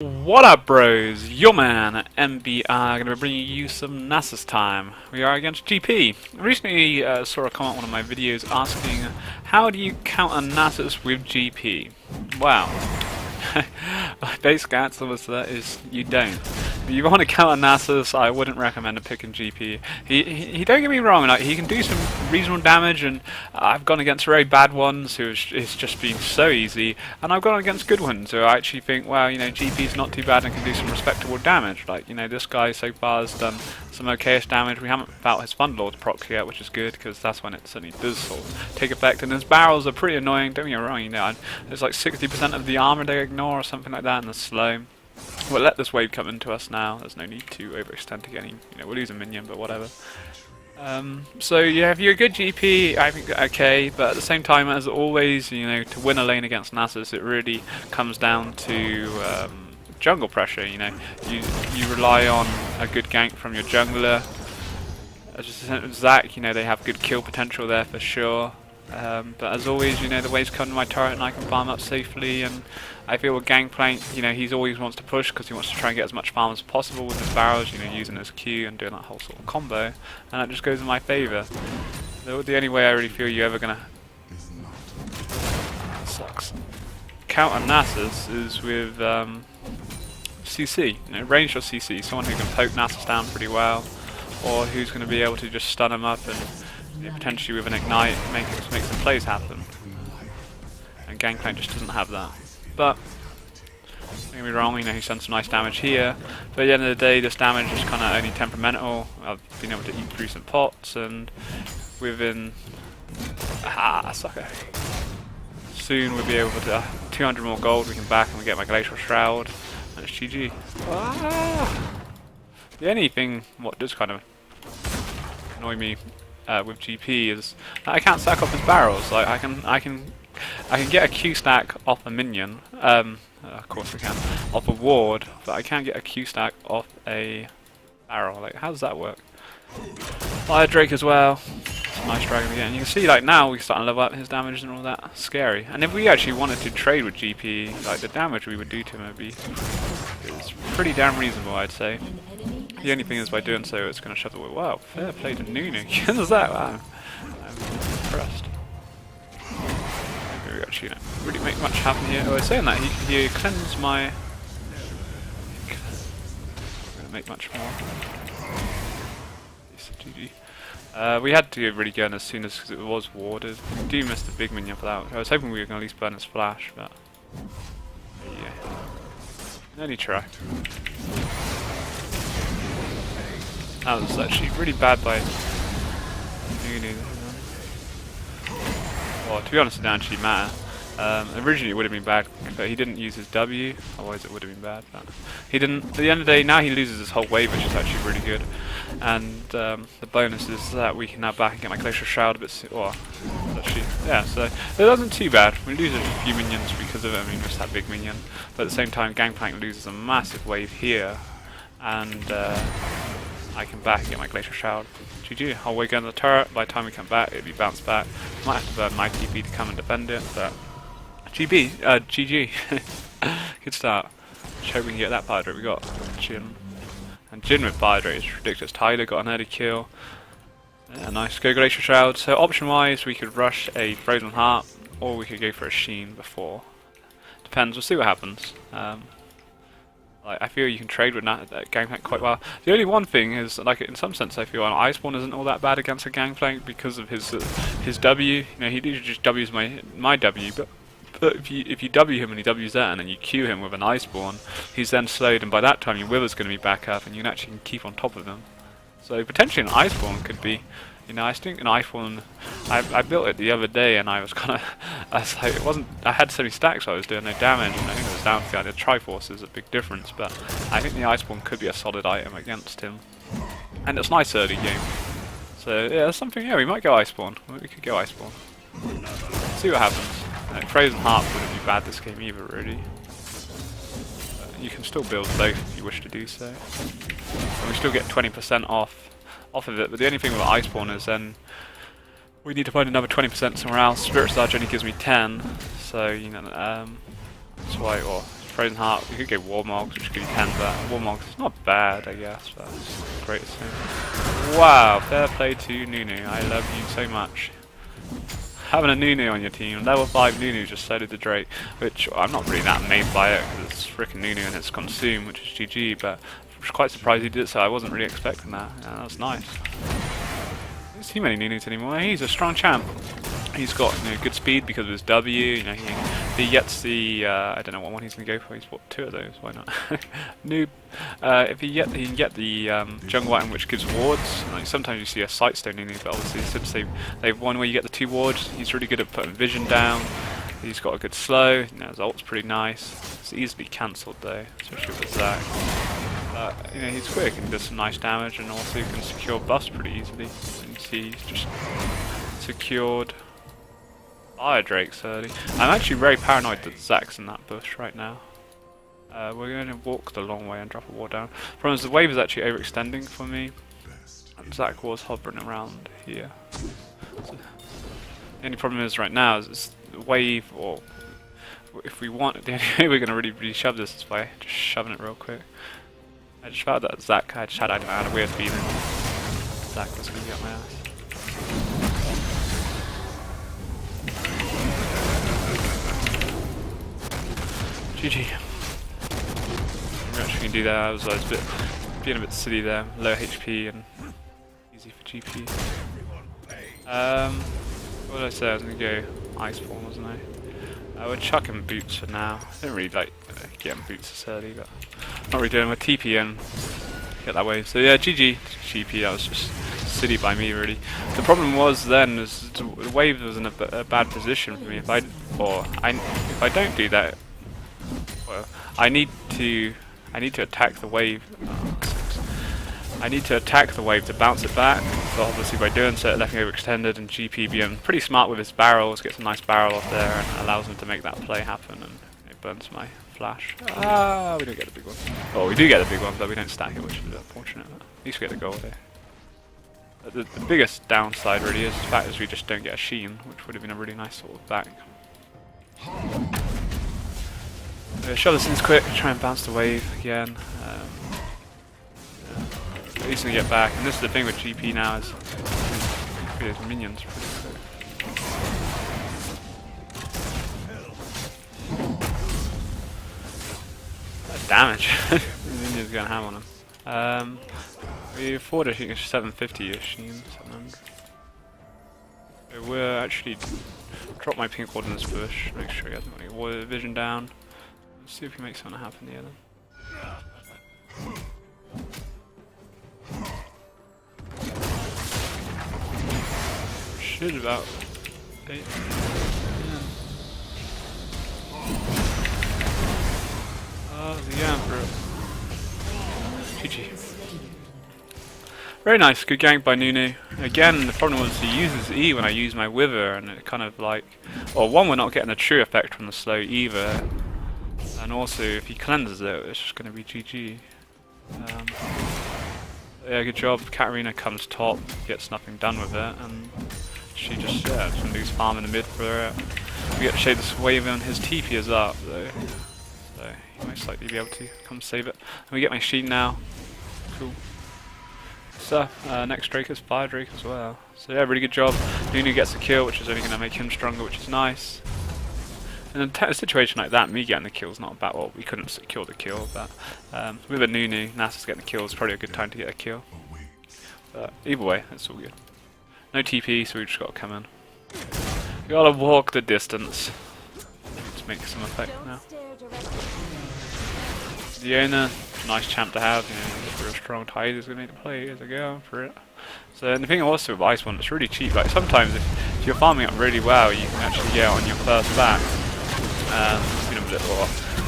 What up, bros? Your man MBR gonna be bringing you some Nasus time. We are against GP. I recently saw a comment on one of my videos asking, how do you counter Nasus with GP? Wow. My basic answer to that is you don't. If you want to counter Nasus, I wouldn't recommend picking GP. He don't get me wrong, like, he can do some reasonable damage, and I've gone against very bad ones who it's just been so easy, and I've gone against good ones who I actually think, well, you know, GP's not too bad and can do some respectable damage. Like, you know, this guy so far has done some okayish damage. We haven't felt his Fund Lord proc yet, which is good, because that's when it certainly does sort of take effect. And his barrels are pretty annoying, don't get me wrong, you know, there's like 60% of the armor they ignore or something like that, and they're slow. We'll let this wave come into us now. There's no need to overextend to get any, you know, we'll lose a minion, but whatever. So yeah, if you're a good GP, I think okay, but at the same time, as always, you know, to win a lane against Nasus, it really comes down to jungle pressure. You know, you rely on a good gank from your jungler. Zac, you know, they have good kill potential there for sure. But as always, you know, the waves come to my turret and I can farm up safely, and I feel with GangPlank, you know, he always wants to push because he wants to try and get as much farm as possible with his barrels, you know, using his Q and doing that whole sort of combo, and that just goes in my favour. The only way I really feel you're ever gonna counter Nasus is with CC, you know, ranged or CC, someone who can poke Nasus down pretty well, or who's going to be able to just stun him up and, you know, potentially with an ignite make some plays happen. And GangPlank just doesn't have that. But don't get me wrong, you know, he's done some nice damage here. But at the end of the day, this damage is kind of only temperamental. I've been able to eat through some pots, and within sucker. Soon we'll be able to 200 more gold. We can back and we get my Glacial Shroud, and it's GG. The only thing what does kind of annoy me with GP is that I can't stack off his barrels. Like I can get a Q stack off a minion. Of course I can, off a ward, but I can't get a Q stack off a barrel. Like, how does that work? Fire Drake as well. Nice dragon again. You can see, like, now we're starting to level up his damage and all that. Scary. And if we actually wanted to trade with GP, like, the damage we would do to him would be pretty damn reasonable, I'd say. The only thing is, by doing so, it's going to shove it with. Wow, fair play to Nunu. What's that? Wow. I'm impressed. Maybe we actually don't really make much happen here. Oh, I was saying that he cleansed my. I'm going to make much more. GG. We had to really go in as soon as it was warded. We do miss the big minion for that. I was hoping we were going to at least burn his flash, but yeah. Only try. That was actually really bad by Nunu. Well, to be honest, it didn't actually matter. Originally it would have been bad, but he didn't use his W, otherwise it would have been bad. But he didn't. At the end of the day, now he loses his whole wave, which is actually really good. And the bonus is that we can now back and get my Glacial Shroud a bit. Well, actually, yeah. So it wasn't too bad. We lose a few minions because of it. I mean, just that big minion. But at the same time, GangPlank loses a massive wave here, and I can back and get my Glacial Shroud. GG. I'll wait on the turret. By the time we come back, it'll be bounced back. Might have to burn my TP to come and defend it, but GG. Good start. Just hope we can get that Fire Drake. We got Jin. And Jin with Fire Drake is ridiculous. Tyler got an early kill. Nice. Go Glacial Shroud. So option wise, we could rush a Frozen Heart, or we could go for a Sheen before. Depends. We'll see what happens. I feel you can trade with GangPlank quite well. The only one thing is, like, in some sense, I feel an Iceborne isn't all that bad against a GangPlank because of his W. You know, he usually just W's my W, but if you W him and he W's that, and then you Q him with an Iceborne, he's then slowed, and by that time your Wither's going to be back up, and you can actually keep on top of him. So potentially an Iceborne could be. You know, I think an iPhone. I built it the other day, and I was like, it wasn't. I had so many stacks, so I was doing no damage, and I think it was down to the idea. Triforce is a big difference, but I think the Iceborne could be a solid item against him, and it's nice early game. So yeah, that's something. Yeah, we might go Iceborne. We could go Iceborne. See what happens. Frozen Heart wouldn't be bad this game either, really. But you can still build both if you wish to do so, and we still get 20% off of it, but the only thing with Iceborne is then we need to find another 20% somewhere else. Spirit Sarge only gives me 10, so, you know, that's why, or Frozen Heart. We could go Warmogs, which could be 10, but Warmogs is not bad, I guess. But it's great to see. Wow, fair play to Nunu. I love you so much. Having a Nunu on your team, level 5 Nunu just sided the Drake, which I'm not really that amazed by it because it's freaking Nunu and it's Consume, which is GG, but I was quite surprised he did it, so I wasn't really expecting that. Yeah, that was nice. I don't see many Nunus anymore. He's a strong champ. He's got good speed because of his W. He gets the I don't know what one he's gonna go for. He's bought 2 of those. Why not? Noob. If he can get the jungle item which gives wards. Like sometimes you see a Sightstone Nunu, but obviously since they've one where you get the 2 wards, he's really good at putting vision down. He's got a good slow. His ult's pretty nice. It's easily cancelled though, especially with Zac. He's quick and does some nice damage, and also can secure buffs pretty easily. You can see he's just secured Fire Drakes early. I'm actually very paranoid that Zac's in that bush right now. We're going to walk the long way and drop a ward down. Problem is the wave is actually overextending for me. And Zac was hovering around here. So the only problem is right now is the wave, or if we want it, the only way we're going to really shove this is by just shoving it real quick. I just felt that Zac, I had a weird feeling Zac was going to get my ass. GG. We actually can do that. I was being a bit silly there. Low HP and easy for GP. What did I say? I was going to go Ice Form, wasn't I? I would chuck him boots for now. I don't really like getting boots this early, but not really doing my TP and get that way. So yeah, GG GP. That was just silly by me, really. The problem was then is the wave was in a bad position for me. If I don't do that. Well, I need to attack the wave. I need to attack the wave to bounce it back. So obviously by doing so, it left me overextended, and GP being pretty smart with his barrels, gets a nice barrel off there and allows him to make that play happen, and it burns my flash. Ah, we don't get the big one. Oh, we do get the big one, but we don't stack it, which is unfortunate. At least we get the gold there. The biggest downside really is the fact is we just don't get a Sheen, which would have been a really nice sort of back. Shove this in quick, try and bounce the wave again. At least we get back, and this is the thing with GP now is his minions pretty quick. That damage the minions gonna have on him. We afford a 750-ish, 700. So we'll actually drop my pink ward in this bush, make sure he hasn't got any water vision down. See if we make something happen here then. Should about 8. Yeah. Oh, the for it. GG. Very nice, good gank by Nunu. Again, the problem was he uses E when I use my Wither, and it kind of like, well, one, we're not getting a true effect from the slow either. And also, if he cleanses it, it's just going to be GG. Yeah, good job. Katarina comes top, gets nothing done with it, and she just can lose farm in the mid for it. We get to shade this wave in, his TP is up though, so he most likely be able to come save it. And we get my Sheen now. Cool. So, next Drake is Fire Drake as well. So yeah, really good job. Nunu gets the kill, which is only going to make him stronger, which is nice. In a situation like that, me getting the kill is not bad. Well, we couldn't secure the kill, but with a Nunu, Nasus getting the kill is probably a good time to get a kill. But either way, it's all good. No TP, so we just got to come in. We gotta walk the distance. Let's make some effect now. Diona, nice champ to have. For a strong tide is going to need to play as I go for it. So and the thing also with Ice One, it's really cheap. Like sometimes if you're farming up really well, you can actually get on your first back.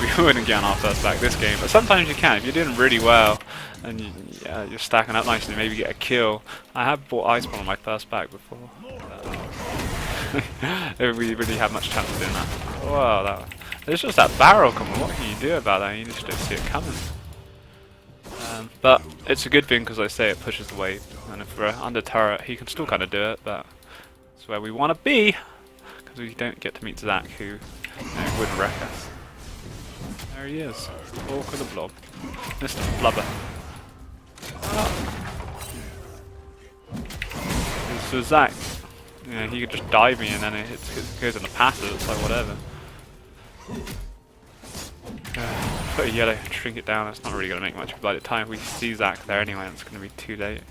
We wouldn't get on our first back this game, but sometimes you can. If you're doing really well and you're stacking up nicely, maybe get a kill. I have bought Iceborne on my first back before. We really have much chance of doing that. Whoa, there's just that barrel coming. What can you do about that? You just don't see it coming. But it's a good thing because I say it pushes the wave, and if we're under turret, he can still kind of do it, but it's where we want to be because we don't get to meet Zac, who wouldn't wreck us. There he is. Walk of the blob. Mr. Flubber. So Zach, you know, he could just dive me and then it goes in the passive, it's like whatever. Put a yellow, shrink it down, it's not really going to make much, but by the time we see Zach there anyway, it's going to be too late.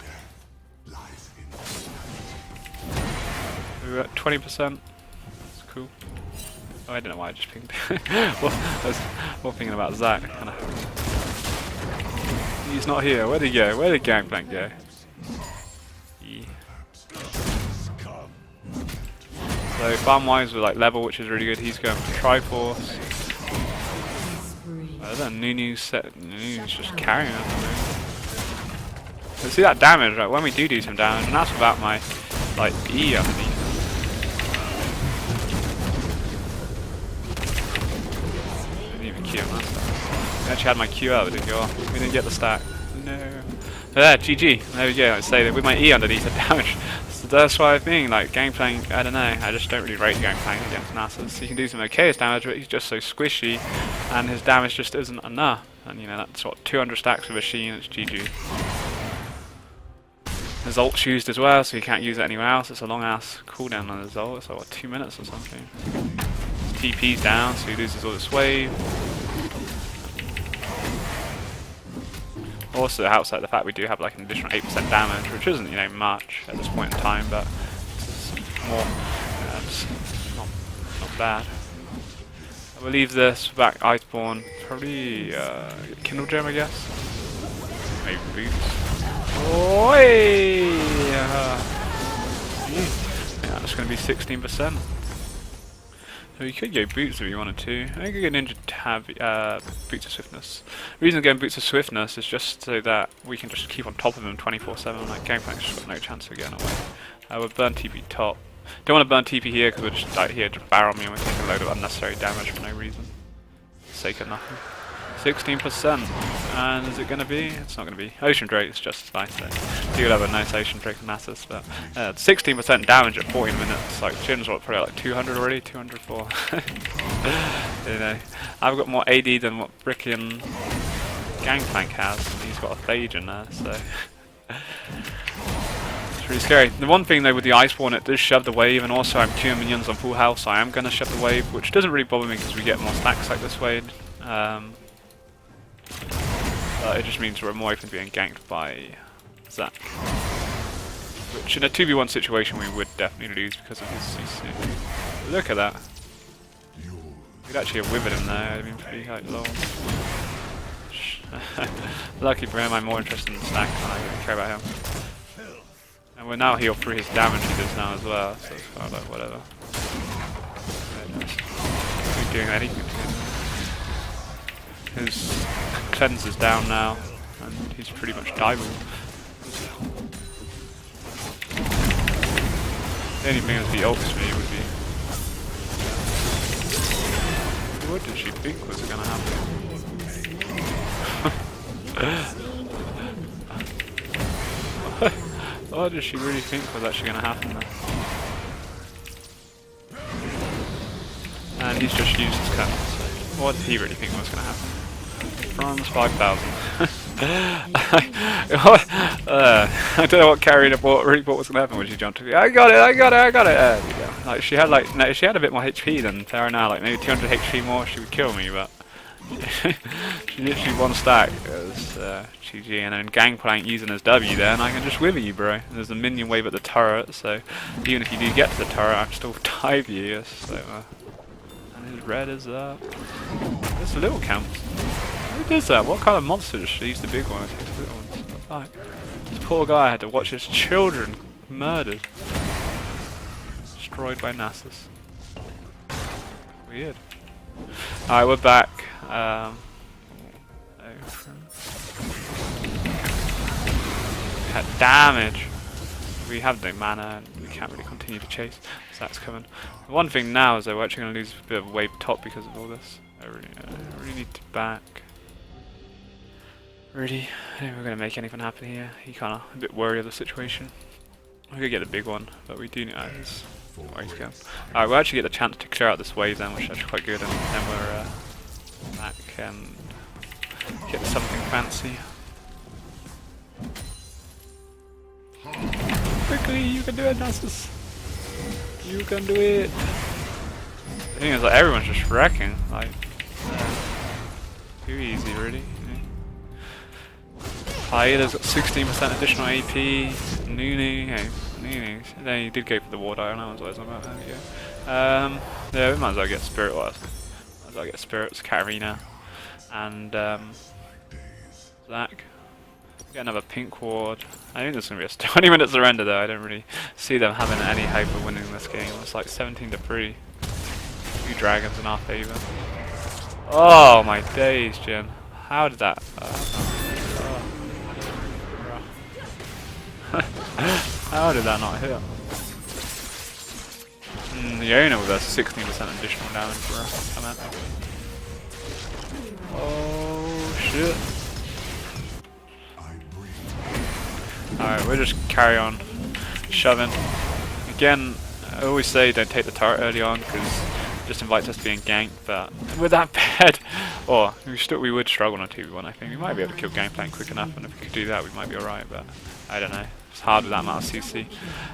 We're at 20%. That's cool. Oh, I don't know why I just pinged. Well, I was more thinking about Zach. He's not here. Where'd he go? Where did GangPlank go? Yeah. So farm-wise, we're like level, which is really good. He's going for Triforce. I don't know, Nunu's just carrying us. But see that damage, right? When we do some damage, and that's without my like E underneath. Q on that stuff. I actually had my Q out, but it didn't go off. We didn't get the stack. No. But there, GG. There we go. I'd say that with my E underneath the damage. So that's why I think, like, GangPlank, I don't know, I just don't really rate GangPlank against Nasus. He can do some okay damage, but he's just so squishy, and his damage just isn't enough. And, you know, that's what, 200 stacks of a Sheen, it's GG. His ult's used as well, so he can't use it anywhere else. It's a long ass cooldown on his ult. It's like, what, 2 minutes or something? TP's down, so he loses all this wave. Also, outside the fact we do have like an additional 8% damage, which isn't, you know, much at this point in time, but it's more, it's not bad. I will leave this back Iceborne, probably Kindle Gem, I guess. Maybe Boots. Oi! Yeah, that's going to be 16%. So you could go Boots if you wanted to. I think a good ninja to have Boots of Swiftness. The reason I'm going Boots of Swiftness is just so that we can just keep on top of him 24/7. Like GangPlank's just got no chance of getting away. We'll burn TP top. Don't want to burn TP here because we're just out here to barrel me and we're taking a load of unnecessary damage for no reason. For the sake of nothing. 16%. And is it going to be? It's not going to be. Ocean Drake is just as nice though. You would have a nice Ocean Drake and Nasus, but 16% damage at 14 minutes. Like Jin's what, probably like 200 already, 204. You know, I've got more AD than what frickin' GangPlank has, and he's got a Phage in there, so it's really scary. The one thing though with the Iceborne, it does shove the wave, and also I'm queuing minions on full health, so I am going to shove the wave, which doesn't really bother me because we get more stacks like this way. It just means we're more open to being ganked by Zach. Which in a 2v1 situation we would definitely lose because of his CC. Look at that. We'd actually have withered him there, it'd been pretty like long. Lucky for him, I'm more interested in the stack than I really care about him. And we're now healed through his damage he does now as well, so it's kind of like whatever. We're doing anything to him. His cleanser's down now, and he's pretty much diving. The only thing that the ults me would be... What did she think was going to happen? What did she really think was actually going to happen there? And he's just used his cut, so what did he really think was going to happen? Bronze 5,000. I don't know what carried up, what really thought was going to happen when she jumped to me. I got it. There we go. Like she had she had a bit more HP than Terra now, like maybe 200 HP more, she would kill me, but she literally one stack. It was GG, and then GangPlank using his W there, and I can just wither you, bro. There's a minion wave at the turret, so even if you do get to the turret, I can still dive you. So, and his red is up. There's a little camp. Who does that? What kind of monster just leaves the big one and takes the little ones? Like, this poor guy had to watch his children murdered. Destroyed by Nasus. Weird. Alright, we're back. Had damage. We have no mana and we can't really continue to chase. So that's coming. The one thing now is that we're actually going to lose a bit of wave top because of all this. I really need to back. Really, I think we're going to make anything happen here. He kind of a bit worried of the situation. We could get a big one, but we do need his ways go. Alright, we'll actually get the chance to clear out this wave then, which is actually quite good, and then we're back. and get something fancy. Quickly, you can do it, Nasus. You can do it. The thing is, like, everyone's just wrecking. Like, too easy, really. Hyda's got 16% additional AP. Nunu, Nunu. Then he did go for the ward. I don't know what I was about that. Yeah, we might as well get Spirit. Might as well get Spirits, Katarina, and Zach. Get another pink ward. I think there's going to be a 20-minute surrender though. I don't really see them having any hope of winning this game. It's like 17-3. 2 dragons in our favour. Oh my days, Jin. How did that... How did that not hit? The owner with us 16% additional damage for us. Come on. Oh shit. Alright, we'll just carry on shoving. Again, I always say don't take the turret early on because it just invites us to be in gank, but with that bed, we would struggle on a 2v1 I think. We might be able to kill GangPlank quick enough, and if we could do that we might be alright, but I don't know. It's hard with that amount of CC.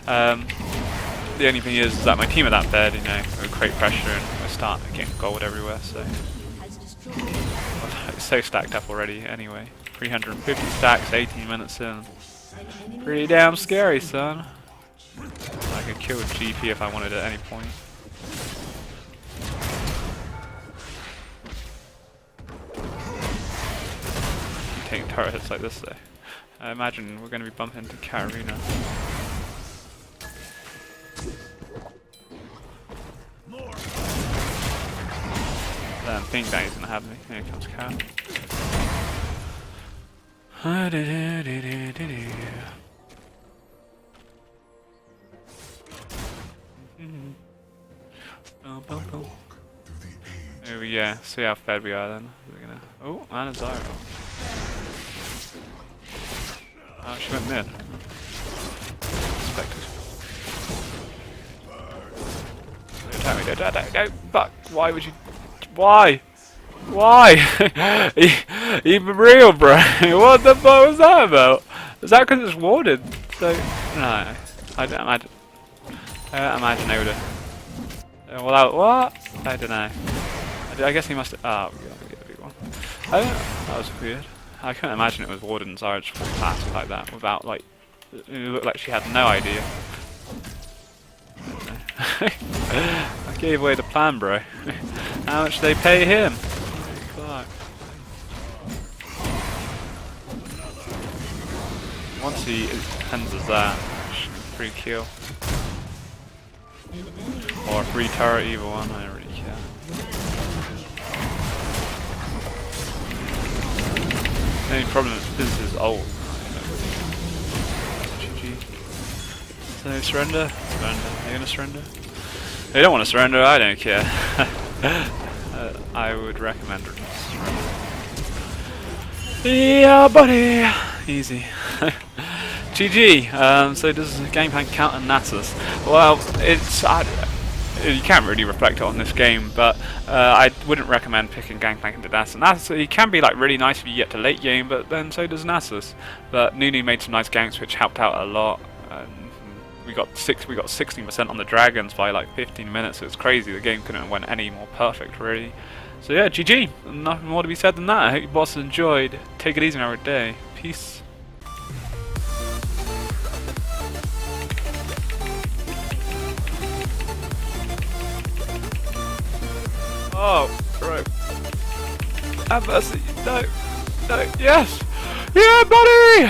The only thing is that my team at that bed, you know, will create pressure and we'll start getting gold everywhere, so... It's so stacked up already anyway. 350 stacks, 18 minutes in. Pretty damn scary, son. I could kill GP if I wanted at any point. Keep taking turret hits like this though. I imagine we're going to be bumping into Katarina. Then Ping Bang's going to have me. Here comes Kat. Here we go. See how fed we are then. We're gonna. Oh, and a Zyro. Oh, she went mid. Expected. Don't attack me, don't. Fuck. Why would you? Why? Why? Even real, bro. What the fuck was that about? Is that because it's warded? So, no. I don't imagine. They would have. Well, what? I don't know. I guess he must have. Oh, we get a big one. I don't know. That was weird. I couldn't imagine it was warded and Zyra just walked past like that without, like. It looked like she had no idea. I gave away the plan, bro. How much they pay him? Fuck. Once he ends as that, free kill. Or a free turret, either one, I don't really care. The only problem is this is old. GG. So surrender? Surrender. Are you gonna surrender? They don't want to surrender, I don't care. I would recommend surrender. Yeah, buddy! Easy. GG. So does GangPlank count and Nasus? Well, it's... you can't really reflect on this game, but I wouldn't recommend picking GangPlank into Nasus. Nasus, he can be like really nice if you get to late game, but then so does Nasus. But Nunu made some nice ganks which helped out a lot. We got 16% on the dragons by like 15 minutes. It was crazy. The game couldn't have went any more perfect, really. So yeah, GG. Nothing more to be said than that. I hope you bosses enjoyed. Take it easy every day. Peace. Oh, bro. Have mercy. No. No. Yes. Yeah, buddy.